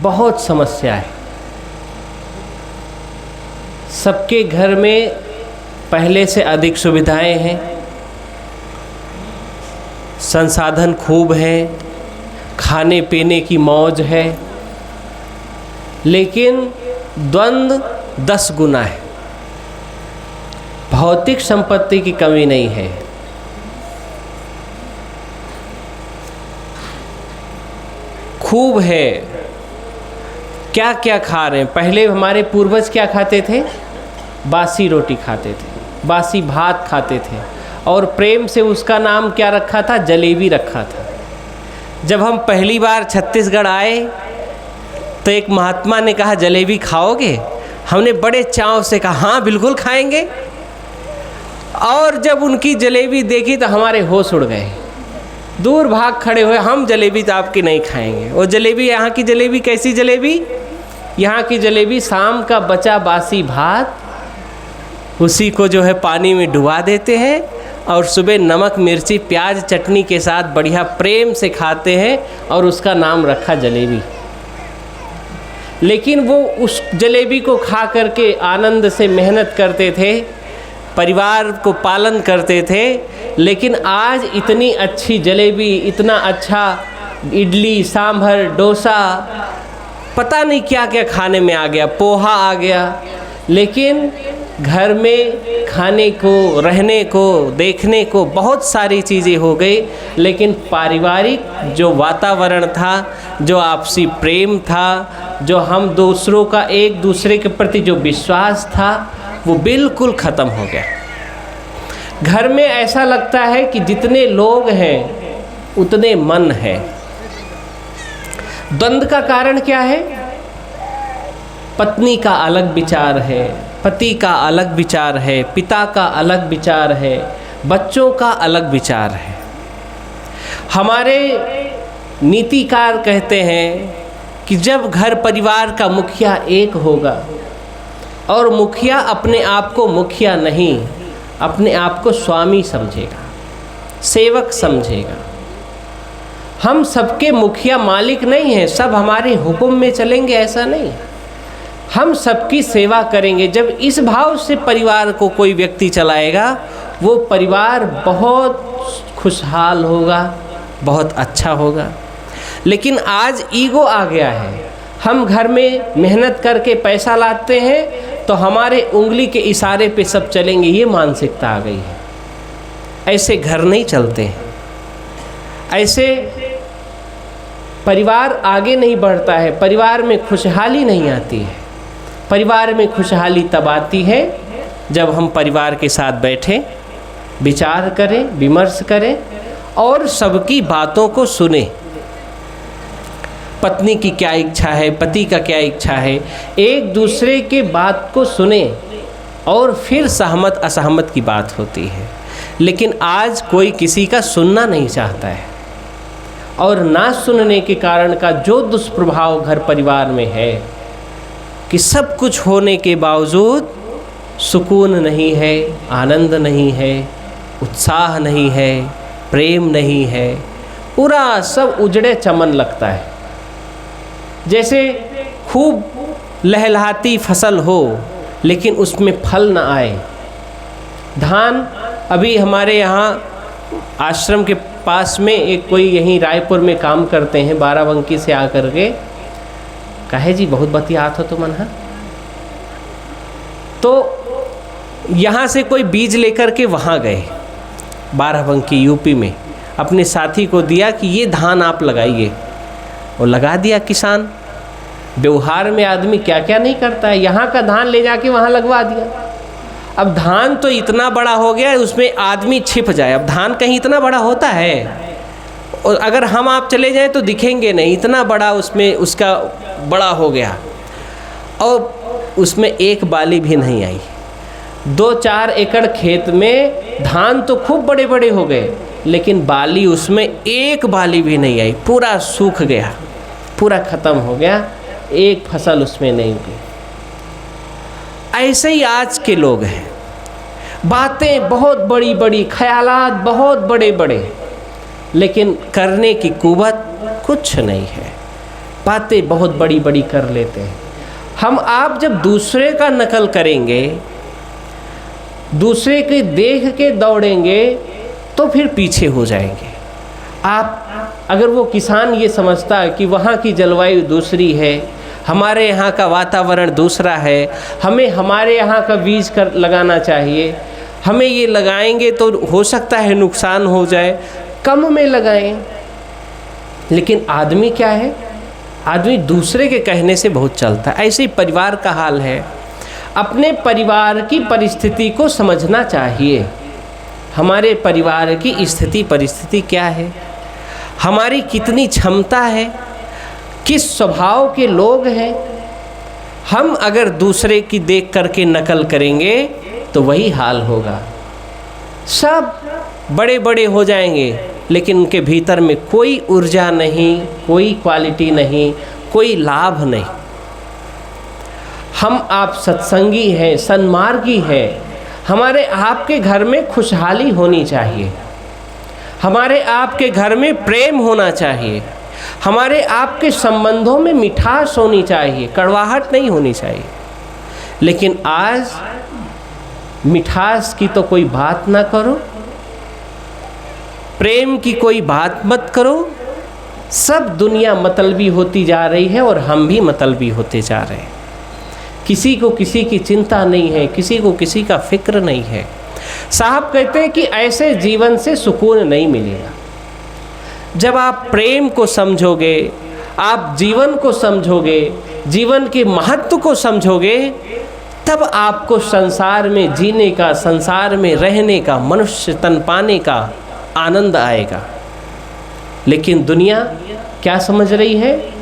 बहुत समस्या है। सबके घर में पहले से अधिक सुविधाएं हैं, संसाधन खूब हैं, खाने पीने की मौज है, लेकिन द्वंद्व 10 गुना है। भौतिक संपत्ति की कमी नहीं है, खूब है। क्या क्या खा रहे हैं। पहले हमारे पूर्वज क्या खाते थे? बासी रोटी खाते थे, बासी भात खाते थे, और प्रेम से उसका नाम क्या रखा था? जलेबी रखा था। जब हम पहली बार छत्तीसगढ़ आए तो एक महात्मा ने कहा, जलेबी खाओगे? हमने बड़े चाव से कहा, हाँ बिल्कुल खाएंगे। और जब उनकी जलेबी देखी तो हमारे होश उड़ गए, दूर भाग खड़े हुए, हम जलेबी तो आपकी नहीं खाएंगे। वो जलेबी, यहाँ की जलेबी कैसी जलेबी? यहाँ की जलेबी शाम का बचा बासी भात, उसी को जो है पानी में डुबा देते हैं और सुबह नमक मिर्ची प्याज चटनी के साथ बढ़िया प्रेम से खाते हैं, और उसका नाम रखा जलेबी। लेकिन वो उस जलेबी को खा करके आनंद से मेहनत करते थे, परिवार को पालन करते थे। लेकिन आज इतनी अच्छी जलेबी, इतना अच्छा इडली सांभर डोसा, पता नहीं क्या क्या खाने में आ गया, पोहा आ गया, लेकिन घर में खाने को, रहने को, देखने को बहुत सारी चीज़ें हो गई, लेकिन पारिवारिक जो वातावरण था, जो आपसी प्रेम था, जो हम दूसरों का एक दूसरे के प्रति जो विश्वास था, वो बिल्कुल ख़त्म हो गया। घर में ऐसा लगता है कि जितने लोग हैं उतने मन है। द्वंद्व का कारण क्या है? पत्नी का अलग विचार है, पति का अलग विचार है, पिता का अलग विचार है, बच्चों का अलग विचार है। हमारे नीतिकार कहते हैं कि जब घर परिवार का मुखिया एक होगा, और मुखिया अपने आप को मुखिया नहीं, अपने आप को स्वामी समझेगा, सेवक समझेगा। हम सबके मुखिया मालिक नहीं हैं, सब हमारे हुक्म में चलेंगे ऐसा नहीं। हम सबकी सेवा करेंगे। जब इस भाव से परिवार को कोई व्यक्ति चलाएगा, वो परिवार बहुत खुशहाल होगा, बहुत अच्छा होगा। लेकिन आज ईगो आ गया है। हम घर में मेहनत करके पैसा लाते हैं तो हमारे उंगली के इशारे पे सब चलेंगे, ये मानसिकता आ गई है। ऐसे घर नहीं चलते हैं, ऐसे परिवार आगे नहीं बढ़ता है, परिवार में खुशहाली नहीं आती है। परिवार में खुशहाली तब आती है जब हम परिवार के साथ बैठें, विचार करें, विमर्श करें और सबकी बातों को सुने। पत्नी की क्या इच्छा है, पति का क्या इच्छा है, एक दूसरे के बात को सुने और फिर सहमत असहमत की बात होती है। लेकिन आज कोई किसी का सुनना नहीं चाहता है, और ना सुनने के कारण का जो दुष्प्रभाव घर परिवार में है कि सब कुछ होने के बावजूद सुकून नहीं है, आनंद नहीं है, उत्साह नहीं है, प्रेम नहीं है, पूरा सब उजड़े चमन लगता है। जैसे खूब लहलहाती फसल हो लेकिन उसमें फल न आए। धान, अभी हमारे यहाँ आश्रम के पास में एक कोई यहीं रायपुर में काम करते हैं, बाराबंकी से आकर के कहे जी बहुत बतियात हो तो मन है, तो यहाँ से कोई बीज लेकर के वहाँ गए बाराबंकी यूपी में, अपने साथी को दिया कि ये धान आप लगाइए। वो लगा दिया किसान। व्यवहार में आदमी क्या क्या नहीं करता है, यहाँ का धान ले जाके वहाँ लगवा दिया। अब धान तो इतना बड़ा हो गया है, उसमें आदमी छिप जाए। अब धान कहीं इतना बड़ा होता है, और अगर हम आप चले जाएं तो दिखेंगे नहीं, इतना बड़ा उसमें उसका बड़ा हो गया। और उसमें एक बाली भी नहीं आई। 2-4 एकड़ खेत में धान तो खूब बड़े बड़े हो गए, लेकिन बाली उसमें एक बाली भी नहीं आई, पूरा सूख गया, पूरा ख़त्म हो गया, एक फसल उसमें नहीं हुई। ऐसे ही आज के लोग हैं, बातें बहुत बड़ी बड़ी, ख्यालात बहुत बड़े बड़े, लेकिन करने की कुव्वत कुछ नहीं है। बातें बहुत बड़ी बड़ी कर लेते हैं। हम आप जब दूसरे का नकल करेंगे, दूसरे के देख के दौड़ेंगे तो फिर पीछे हो जाएंगे। आप अगर वो किसान ये समझता है कि वहाँ की जलवायु दूसरी है, हमारे यहाँ का वातावरण दूसरा है, हमें हमारे यहाँ का बीज कर लगाना चाहिए, हमें ये लगाएंगे तो हो सकता है नुकसान हो जाए, कम में लगाएं। लेकिन आदमी क्या है, आदमी दूसरे के कहने से बहुत चलता है। ऐसे ही परिवार का हाल है। अपने परिवार की परिस्थिति को समझना चाहिए। हमारे परिवार की स्थिति परिस्थिति क्या है, हमारी कितनी क्षमता है, किस स्वभाव के लोग हैं। हम अगर दूसरे की देख करके नकल करेंगे तो वही हाल होगा। सब बड़े बड़े हो जाएंगे लेकिन उनके भीतर में कोई ऊर्जा नहीं, कोई क्वालिटी नहीं, कोई लाभ नहीं। हम आप सत्संगी हैं, सन्मार्गी हैं, हमारे आपके घर में खुशहाली होनी चाहिए, हमारे आपके घर में प्रेम होना चाहिए, हमारे आपके संबंधों में मिठास होनी चाहिए, कड़वाहट नहीं होनी चाहिए। लेकिन आज मिठास की तो कोई बात ना करो, प्रेम की कोई बात मत करो। सब दुनिया मतलबी होती जा रही है और हम भी मतलबी होते जा रहे हैं। किसी को किसी की चिंता नहीं है, किसी को किसी का फिक्र नहीं है। साहब कहते हैं कि ऐसे जीवन से सुकून नहीं मिलेगा। जब आप प्रेम को समझोगे, आप जीवन को समझोगे, जीवन के महत्व को समझोगे, तब आपको संसार में जीने का, संसार में रहने का, मनुष्य तन पाने का आनंद आएगा। लेकिन दुनिया क्या समझ रही है,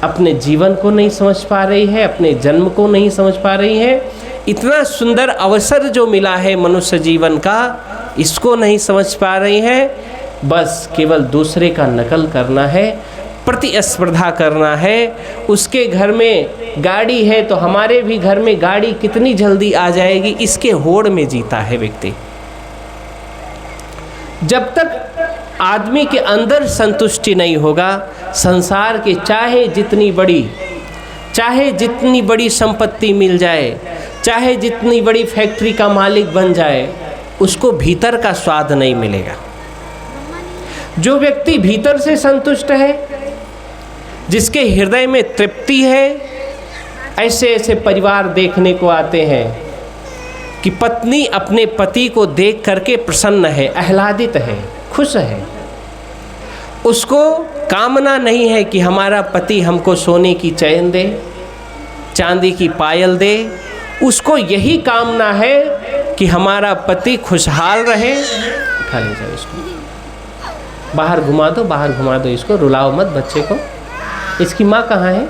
अपने जीवन को नहीं समझ पा रही है, अपने जन्म को नहीं समझ पा रही है। इतना सुंदर अवसर जो मिला है मनुष्य जीवन का, इसको नहीं समझ पा रही है। बस केवल दूसरे का नकल करना है, प्रतिस्पर्धा करना है। उसके घर में गाड़ी है तो हमारे भी घर में गाड़ी कितनी जल्दी आ जाएगी, इसके होड़ में जीता है व्यक्ति। जब तक आदमी के अंदर संतुष्टि नहीं होगा, संसार के चाहे जितनी बड़ी संपत्ति मिल जाए, चाहे जितनी बड़ी फैक्ट्री का मालिक बन जाए, उसको भीतर का स्वाद नहीं मिलेगा। जो व्यक्ति भीतर से संतुष्ट है, जिसके हृदय में तृप्ति है, ऐसे ऐसे परिवार देखने को आते हैं कि पत्नी अपने पति को देख करके प्रसन्न है, आह्लादित है, खुश है। उसको कामना नहीं है कि हमारा पति हमको सोने की चैन दे, चांदी की पायल दे। उसको यही कामना है कि हमारा पति खुशहाल रहे। उठा ले जाओ इसको, बाहर घुमा दो इसको, रुलाओ मत बच्चे को। इसकी माँ कहाँ है,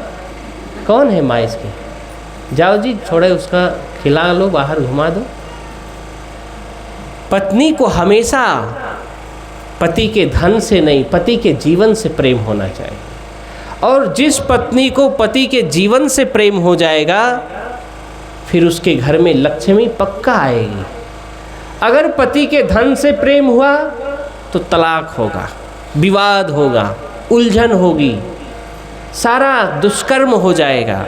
कौन है माँ इसकी? जाओ जी, थोड़े उसका खिला लो, बाहर घुमा दो। पत्नी को हमेशा पति के धन से नहीं, पति के जीवन से प्रेम होना चाहिए। और जिस पत्नी को पति के जीवन से प्रेम हो जाएगा, फिर उसके घर में लक्ष्मी पक्का आएगी। अगर पति के धन से प्रेम हुआ तो तलाक होगा, विवाद होगा, उलझन होगी, सारा दुष्कर्म हो जाएगा।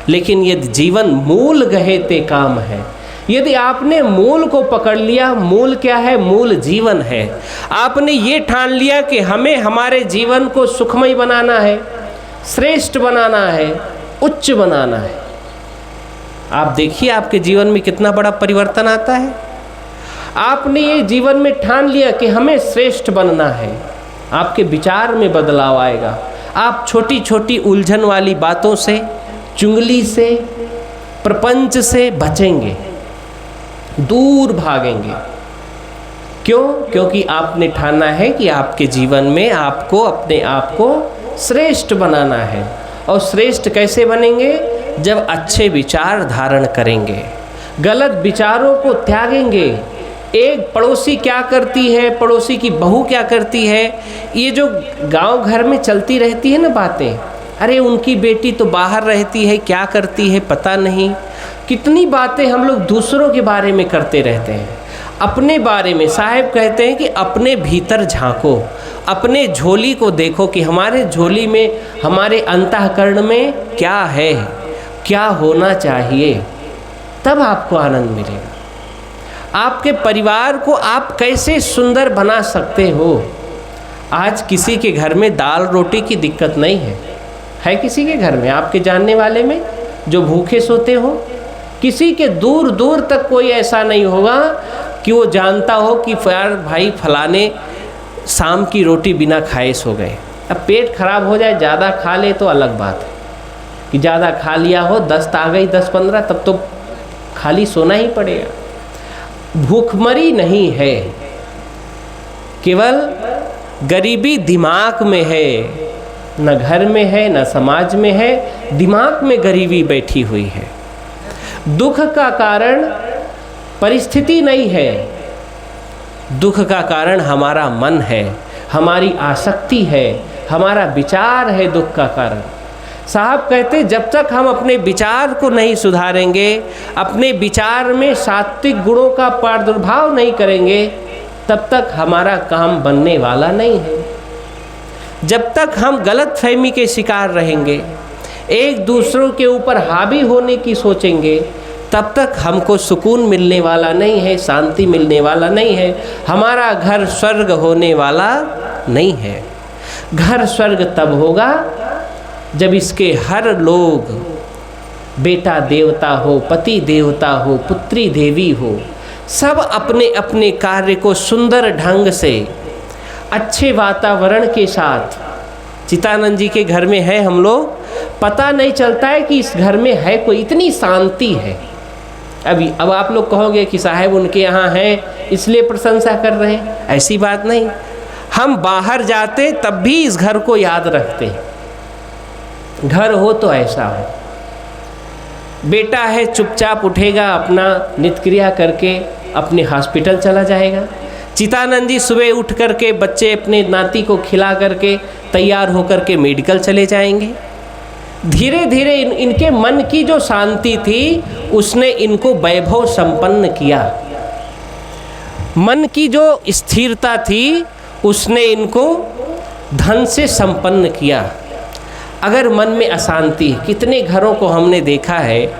लेकिन यदि जीवन मूल गहे ते काम है, यदि आपने मूल को पकड़ लिया, मूल क्या है? मूल जीवन है। आपने ये ठान लिया कि हमें हमारे जीवन को सुखमय बनाना है, श्रेष्ठ बनाना है, उच्च बनाना है। आप देखिए आपके जीवन में कितना बड़ा परिवर्तन आता है। आपने ये जीवन में ठान लिया कि हमें श्रेष्ठ बनना है, आपके विचार में बदलाव आएगा। आप छोटी छोटी उलझन वाली बातों से, चुंगली से, प्रपंच से बचेंगे, दूर भागेंगे। क्यों? क्योंकि आपने ठाना है कि आपके जीवन में आपको अपने आप को श्रेष्ठ बनाना है। और श्रेष्ठ कैसे बनेंगे? जब अच्छे विचार धारण करेंगे, गलत विचारों को त्यागेंगे। एक पड़ोसी क्या करती है, पड़ोसी की बहू क्या करती है, ये जो गांव घर में चलती रहती है ना बातें, अरे उनकी बेटी तो बाहर रहती है, क्या करती है पता नहीं। कितनी बातें हम लोग दूसरों के बारे में करते रहते हैं। अपने बारे में साहब कहते हैं कि अपने भीतर झांको अपने झोली को देखो कि हमारे झोली में, हमारे अंतःकरण में क्या है, क्या होना चाहिए, तब आपको आनंद मिलेगा। आपके परिवार को आप कैसे सुंदर बना सकते हो। आज किसी के घर में दाल रोटी की दिक्कत नहीं है किसी के घर में, आपके जानने वाले में जो भूखे सोते हो? किसी के दूर दूर तक कोई ऐसा नहीं होगा कि वो जानता हो कि यार भाई फलाने शाम की रोटी बिना खाए सो गए। अब पेट खराब हो जाए, ज़्यादा खा ले तो अलग बात है कि ज़्यादा खा लिया हो, दस्त आ गई 10-15, तब तो खाली सोना ही पड़ेगा। भूखमरी नहीं है, केवल गरीबी दिमाग में है, न घर में है न समाज में है, दिमाग में गरीबी बैठी हुई है। दुख का कारण परिस्थिति नहीं है, दुख का कारण हमारा मन है, हमारी आसक्ति है, हमारा विचार है दुख का कारण। साहब कहते जब तक हम अपने विचार को नहीं सुधारेंगे, अपने विचार में सात्विक गुणों का प्रादुर्भाव नहीं करेंगे, तब तक हमारा काम बनने वाला नहीं है। जब तक हम गलत फहमी के शिकार रहेंगे, एक दूसरों के ऊपर हावी होने की सोचेंगे, तब तक हमको सुकून मिलने वाला नहीं है, शांति मिलने वाला नहीं है, हमारा घर स्वर्ग होने वाला नहीं है। घर स्वर्ग तब होगा जब इसके हर लोग, बेटा देवता हो, पति देवता हो, पुत्री देवी हो, सब अपने अपने कार्य को सुंदर ढंग से अच्छे वातावरण के साथ। चितानंद जी के घर में है हम लोग, पता नहीं चलता है कि इस घर में है कोई, इतनी शांति है। अब आप लोग कहोगे कि साहब उनके यहाँ है इसलिए प्रशंसा कर रहे हैं, ऐसी बात नहीं। हम बाहर जाते तब भी इस घर को याद रखते हैं। घर हो तो ऐसा हो। बेटा है चुपचाप उठेगा, अपना नित्य क्रिया करके अपने हॉस्पिटल चला जाएगा। चितानंद जी सुबह उठ करके बच्चे अपने नाती को खिला करके तैयार होकर के मेडिकल चले जाएंगे। धीरे धीरे इनके मन की जो शांति थी उसने इनको वैभव संपन्न किया। मन की जो स्थिरता थी उसने इनको धन से संपन्न किया। अगर मन में अशांति, कितने घरों को हमने देखा है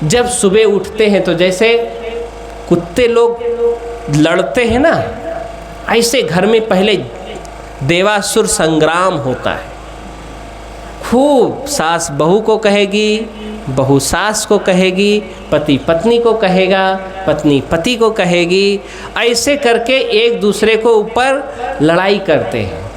जब सुबह उठते हैं तो जैसे कुत्ते लोग लड़ते हैं ना, ऐसे घर में पहले देवासुर संग्राम होता है। खूब सास बहू को कहेगी, बहू सास को कहेगी, पति पत्नी को कहेगा, पत्नी पति को कहेगी, ऐसे करके एक दूसरे को ऊपर लड़ाई करते हैं।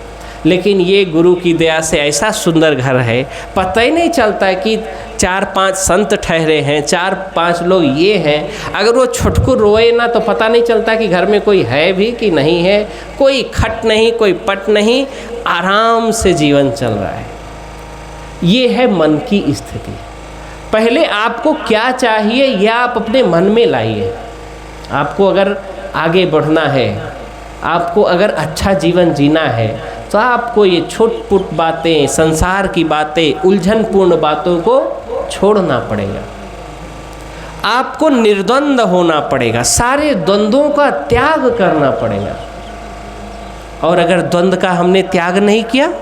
लेकिन ये गुरु की दया से ऐसा सुंदर घर है, पता ही नहीं चलता है कि 4-5 संत ठहरे हैं, 4-5 लोग ये हैं। अगर वो छुटकू रोए ना तो पता नहीं चलता कि घर में कोई है भी कि नहीं है। कोई खट नहीं, कोई पट नहीं, आराम से जीवन चल रहा है। ये है मन की स्थिति। पहले आपको क्या चाहिए यह आप अपने मन में लाइए। आपको अगर आगे बढ़ना है, आपको अगर अच्छा जीवन जीना है, तो आपको ये छोट-पुट बातें, संसार की बातें, उलझनपूर्ण बातों को छोड़ना पड़ेगा। आपको निर्द्वंद होना पड़ेगा, सारे द्वंद्वों का त्याग करना पड़ेगा। और अगर द्वंद्व का हमने त्याग नहीं किया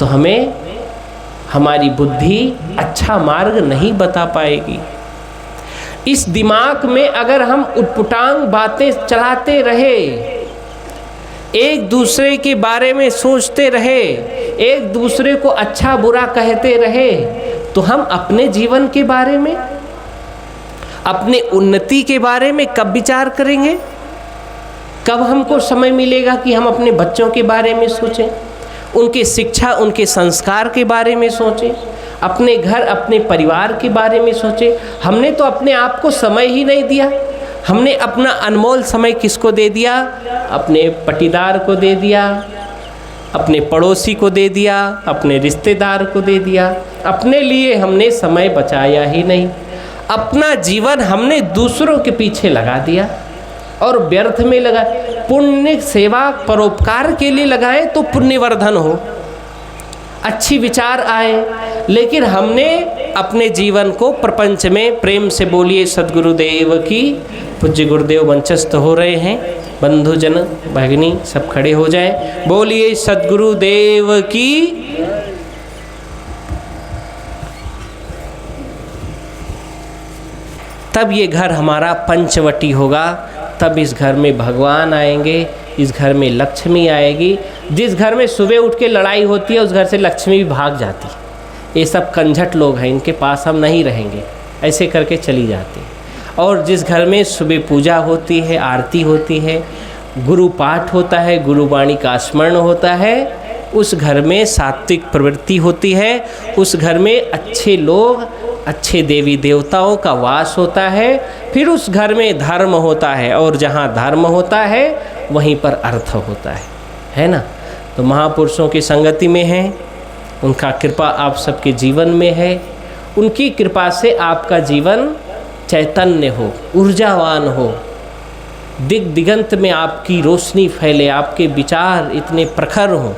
तो हमें हमारी बुद्धि अच्छा मार्ग नहीं बता पाएगी। इस दिमाग में अगर हम उटपुटांग बातें चलाते रहे, एक दूसरे के बारे में सोचते रहे, एक दूसरे को अच्छा बुरा कहते रहे, तो हम अपने जीवन के बारे में, अपने उन्नति के बारे में कब विचार करेंगे? कब हमको समय मिलेगा कि हम अपने बच्चों के बारे में सोचें, उनके शिक्षा, उनके संस्कार के बारे में सोचें, अपने घर, अपने परिवार के बारे में सोचें? हमने तो अपने आप को समय ही नहीं दिया। हमने अपना अनमोल समय किसको दे दिया? अपने पटीदार को दे दिया, अपने पड़ोसी को दे दिया, अपने रिश्तेदार को दे दिया। अपने लिए हमने समय बचाया ही नहीं। अपना जीवन हमने दूसरों के पीछे लगा दिया और व्यर्थ में लगा। पुण्य सेवा परोपकार के लिए लगाएं तो पुण्यवर्धन हो, अच्छी विचार आए। लेकिन हमने अपने जीवन को प्रपंच में, प्रेम से बोलिए सद्गुरुदेव की, पूज्य गुरुदेव मंचस्थ हो रहे हैं। बंधुजन भगिनी सब खड़े हो जाए। बोलिए सद्गुरु देव की। तब ये घर हमारा पंचवटी होगा, तब इस घर में भगवान आएंगे, इस घर में लक्ष्मी आएगी। जिस घर में सुबह उठ के लड़ाई होती है उस घर से लक्ष्मी भी भाग जाती। ये सब कंझट लोग हैं, इनके पास हम नहीं रहेंगे, ऐसे करके चली जाती। और जिस घर में सुबह पूजा होती है, आरती होती है, गुरु पाठ होता है, गुरुवाणी का स्मरण होता है, उस घर में सात्विक प्रवृत्ति होती है, उस घर में अच्छे लोग, अच्छे देवी देवताओं का वास होता है। फिर उस घर में धर्म होता है, और जहाँ धर्म होता है वहीं पर अर्थ होता है ना। तो महापुरुषों की संगति में हैं, उनका कृपा आप सबके जीवन में है। उनकी कृपा से आपका जीवन चैतन्य हो, ऊर्जावान हो, दिग दिगंत में आपकी रोशनी फैले, आपके विचार इतने प्रखर हों।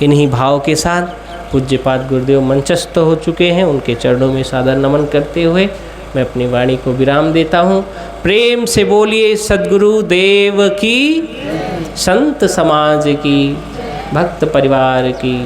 इन्हीं भाव के साथ पूज्यपाद गुरुदेव मंचस्थ हो चुके हैं, उनके चरणों में सादर नमन करते हुए मैं अपनी वाणी को विराम देता हूँ। प्रेम से बोलिए सद्गुरु देव की, संत समाज की, भक्त परिवार की।